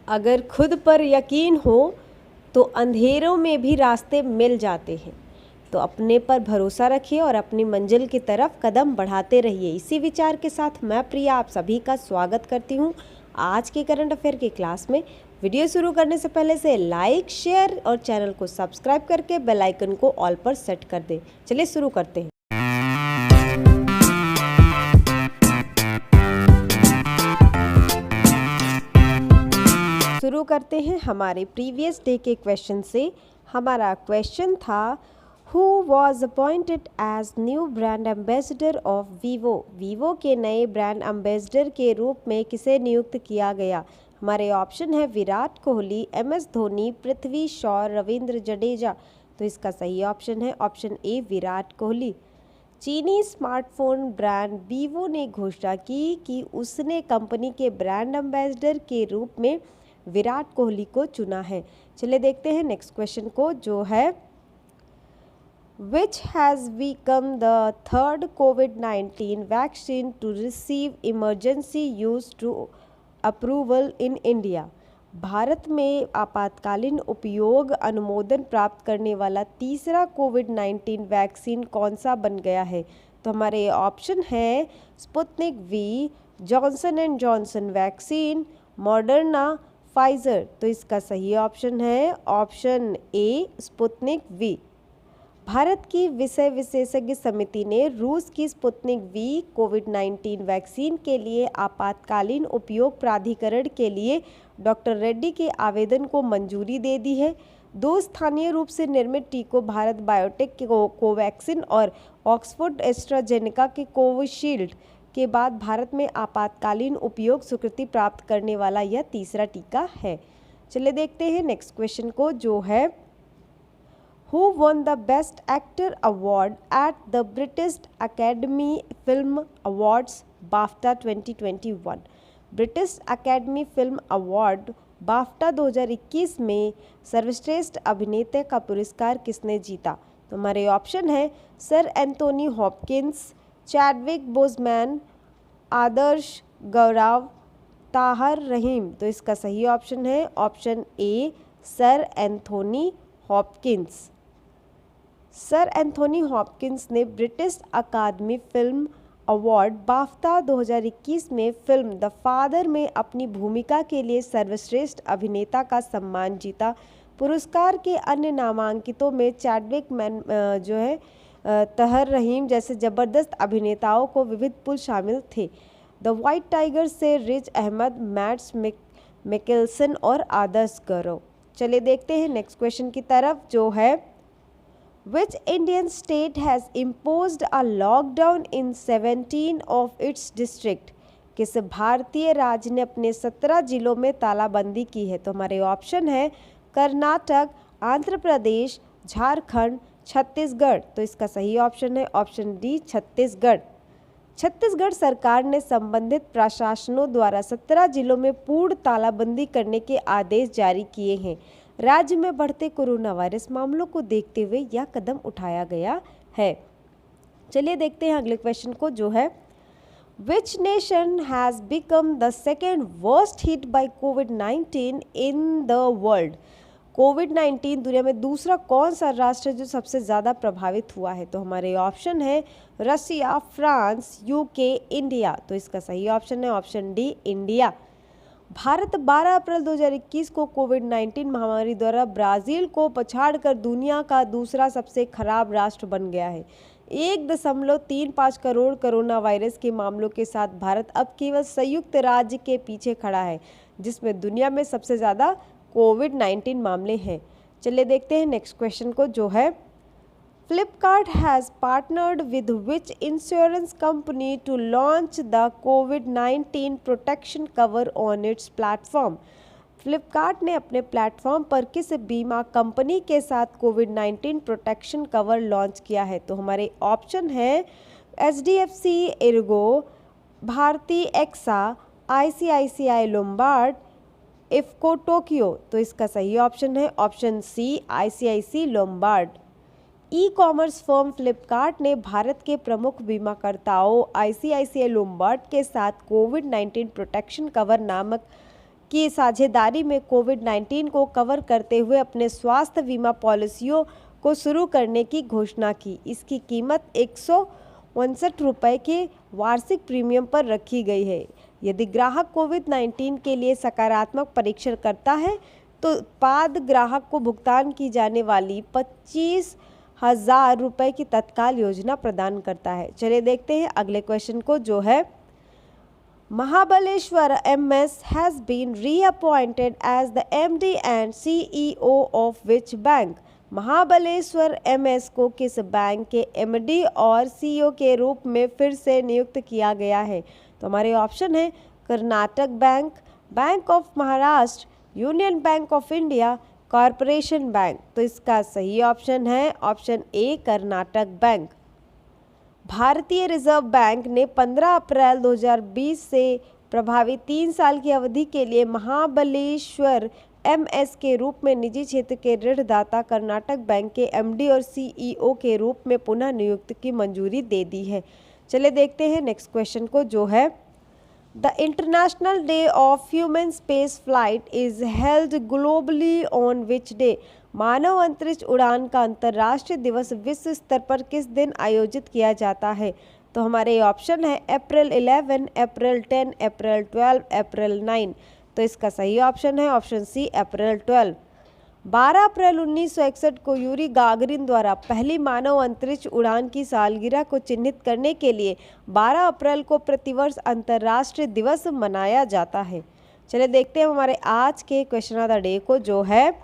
अगर खुद पर यकीन हो तो अंधेरों में भी रास्ते मिल जाते हैं। तो अपने पर भरोसा रखिए और अपनी मंजिल की तरफ कदम बढ़ाते रहिए। इसी विचार के साथ मैं प्रिया आप सभी का स्वागत करती हूँ आज के करंट अफेयर की क्लास में। वीडियो शुरू करने से पहले से लाइक, शेयर और चैनल को सब्सक्राइब करके बेल आइकन को ऑल पर सेट कर दें। चलिए शुरू करते हैं। शुरू करते हैं हमारे प्रीवियस डे के क्वेश्चन से। हमारा क्वेश्चन था who was appointed as new brand ambassador of Vivo. Vivo के नए ब्रांड एम्बेसडर के रूप में किसे नियुक्त किया गया। हमारे ऑप्शन है विराट कोहली, MS धोनी, पृथ्वी शॉ, रविंद्र जडेजा। तो इसका सही ऑप्शन है ऑप्शन ए विराट कोहली। चीनी स्मार्टफोन ब्रांड वीवो ने घोषणा की कि उसने कंपनी के ब्रांड एम्बेसडर के रूप में विराट कोहली को चुना है। चलिए देखते हैं नेक्स्ट क्वेश्चन को, जो है Which has become the third COVID-19 vaccine to receive emergency use to approval in India? Bharat में आपातकालीन उपयोग अनुमोदन प्राप्त करने वाला तीसरा कोविड-19 वैक्सीन कौन सा बन गया है। तो हमारे ऑप्शन है Sputnik V, Johnson and Johnson vaccine, Moderna, Pfizer. तो इसका सही ऑप्शन है ऑप्शन ए स्पुतनिक वी। भारत की विषय विशेषज्ञ समिति ने रूस की स्पुतनिक वी कोविड-19 वैक्सीन के लिए आपातकालीन उपयोग प्राधिकरण के लिए डॉक्टर रेड्डी के आवेदन को मंजूरी दे दी है। दो स्थानीय रूप से निर्मित टीकों भारत बायोटेक के कोवैक्सिन और ऑक्सफोर्ड एस्ट्राजेनेका के कोविशील्ड के बाद भारत में आपातकालीन उपयोग स्वीकृति प्राप्त करने वाला यह तीसरा टीका है। चलिए देखते हैं नेक्स्ट क्वेश्चन को, जो है Who won the Best Actor Award at the British Academy Film Awards BAFTA 2021? British academy film award BAFTA 2021 में सर्वश्रेष्ठ अभिनेता का पुरस्कार किसने जीता। तो हमारे ऑप्शन है sir Anthony Hopkins, Chadwick Boseman, Adarsh Gourav, Tahar Rahim. तो इसका सही ऑप्शन है option A sir Anthony Hopkins. Sir Anthony Hopkins ने British academy film award BAFTA 2021 में फिल्म द फादर में अपनी भूमिका के लिए सर्वश्रेष्ठ अभिनेता का सम्मान जीता। पुरस्कार के अन्य नामांकितों में चैडविक मैन तहर रहीम जैसे जबरदस्त अभिनेताओं को विविध पुल शामिल थे। द वाइट टाइगर से रिज अहमद, मैट्स मिकेल्सन और आदर्श गौरव। चलिए देखते हैं नेक्स्ट क्वेश्चन की तरफ, जो है Which Indian state has imposed a lockdown in 17 of its district? किस भारतीय राज्य ने अपने 17 जिलों में तालाबंदी की है। तो हमारे ऑप्शन है कर्नाटक, आंध्र प्रदेश, झारखंड, छत्तीसगढ़। तो इसका सही ऑप्शन है ऑप्शन डी छत्तीसगढ़। छत्तीसगढ़ सरकार ने संबंधित प्रशासनों द्वारा 17 जिलों में पूर्ण तालाबंदी करने के आदेश जारी किए हैं। राज्य में बढ़ते कोरोना वायरस मामलों को देखते हुए यह कदम उठाया गया है। चलिए देखते हैं अगले क्वेश्चन को, जो है which nation has become the second worst hit by COVID इन द वर्ल्ड। कोविड-19 दुनिया में दूसरा कौन सा राष्ट्र है जो सबसे ज़्यादा प्रभावित हुआ है। तो हमारे ऑप्शन है रसिया, फ्रांस, यूके, इंडिया। तो इसका सही ऑप्शन है ऑप्शन डी इंडिया। भारत 12 अप्रैल 2021 को कोविड-19 महामारी द्वारा ब्राज़ील को पछाड़कर दुनिया का दूसरा सबसे खराब राष्ट्र बन गया है। 1.35 करोड़ कोरोना वायरस के मामलों के साथ भारत अब केवल संयुक्त राज्य के पीछे खड़ा है, जिसमें दुनिया में सबसे ज़्यादा कोविड-19 मामले हैं। चलिए देखते हैं नेक्स्ट क्वेश्चन को, जो है Flipkart has partnered with which insurance company to launch the COVID-19 protection cover on its platform? Flipkart ने अपने प्लेटफॉर्म पर किस बीमा कंपनी के साथ कोविड-19 प्रोटेक्शन कवर लॉन्च किया है। तो हमारे ऑप्शन है HDFC Ergo, Bharti Axa, ICICI Lombard, IFFCO Tokyo. तो इसका सही ऑप्शन है option C ICICI Lombard. E commerce firm Flipkart ने भारत के प्रमुख बीमाकर्ताओं ICICI लोम्बार्ड के साथ कोविड-19 प्रोटेक्शन कवर नामक की साझेदारी में कोविड-19 को कवर करते हुए अपने स्वास्थ्य बीमा पॉलिसियों को शुरू करने की घोषणा की। इसकी कीमत 159 रुपये के वार्षिक प्रीमियम पर रखी गई है। यदि ग्राहक कोविड-19 के लिए सकारात्मक परीक्षण करता है तो उत्पाद ग्राहक को भुगतान की जाने वाली 25,000 रुपये की तत्काल योजना प्रदान करता है। चलिए देखते हैं अगले क्वेश्चन को, जो है Mahabaleshwar MS has been reappointed as the MD and CEO of which bank? Mahabaleshwar MS को किस बैंक के MD और CEO के रूप में फिर से नियुक्त किया गया है? तो हमारे ऑप्शन है Karnataka bank, bank of Maharashtra, union bank of India, corporation bank. तो इसका सही ऑप्शन है ऑप्शन ए कर्नाटक बैंक। भारतीय रिजर्व बैंक ने 15 अप्रैल 2020 से प्रभावी 3 साल की अवधि के लिए महाबलेश्वर MS के रूप में निजी क्षेत्र के ऋणदाता कर्नाटक बैंक के MD और CEO के रूप में पुनः नियुक्ति की मंजूरी दे दी है। चलिए देखते हैं नेक्स्ट क्वेश्चन को, जो है the international day of human space flight is held globally on which day? मानव अंतरिक्ष उड़ान का अंतर्राष्ट्रीय दिवस विश्व स्तर पर किस दिन आयोजित किया जाता है? तो हमारे ऑप्शन है अप्रैल 11, अप्रैल 10, अप्रैल 12, अप्रैल 9। तो इसका सही ऑप्शन है ऑप्शन सी अप्रैल 12। 12 अप्रैल 1961 को यूरी गागरिन द्वारा पहली मानव अंतरिक्ष उड़ान की सालगिरह को चिन्हित करने के लिए 12 अप्रैल को प्रतिवर्ष अंतर्राष्ट्रीय दिवस मनाया जाता है। चलिए देखते हैं हमारे आज के क्वेश्चन ऑफ द डे को, जो है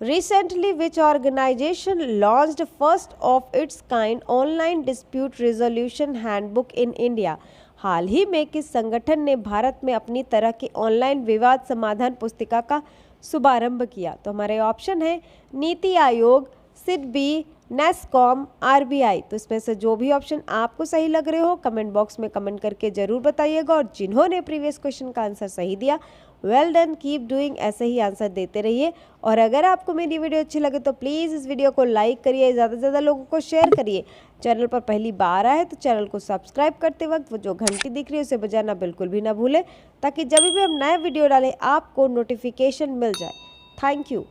Recently, which organization launched first of its kind online dispute resolution handbook in India? हाल ही में किस संगठन ने भारत में अपनी तरह की ऑनलाइन विवाद समाधान पुस्तिका का शुभारंभ किया? तो हमारे ऑप्शन है नीति आयोग, सिडबी, नेस्कॉम, RBI। तो इसमें से जो भी ऑप्शन आपको सही लग रहे हो कमेंट बॉक्स में कमेंट करके जरूर बताइएगा। और जिन्होंने प्रीवियस क्वेश्चन का आंसर सही दिया, वेल डन, कीप डूइंग, ऐसे ही आंसर देते रहिए। और अगर आपको मेरी वीडियो अच्छी लगे तो प्लीज़ इस वीडियो को लाइक करिए, ज़्यादा से ज़्यादा लोगों को शेयर करिए। चैनल पर पहली बार आए तो चैनल को सब्सक्राइब करते वक्त वो जो घंटी दिख रही है उसे बजाना बिल्कुल भी ना भूलें, ताकि जब भी हम नए वीडियो डालें आपको नोटिफिकेशन मिल जाए। Thank you.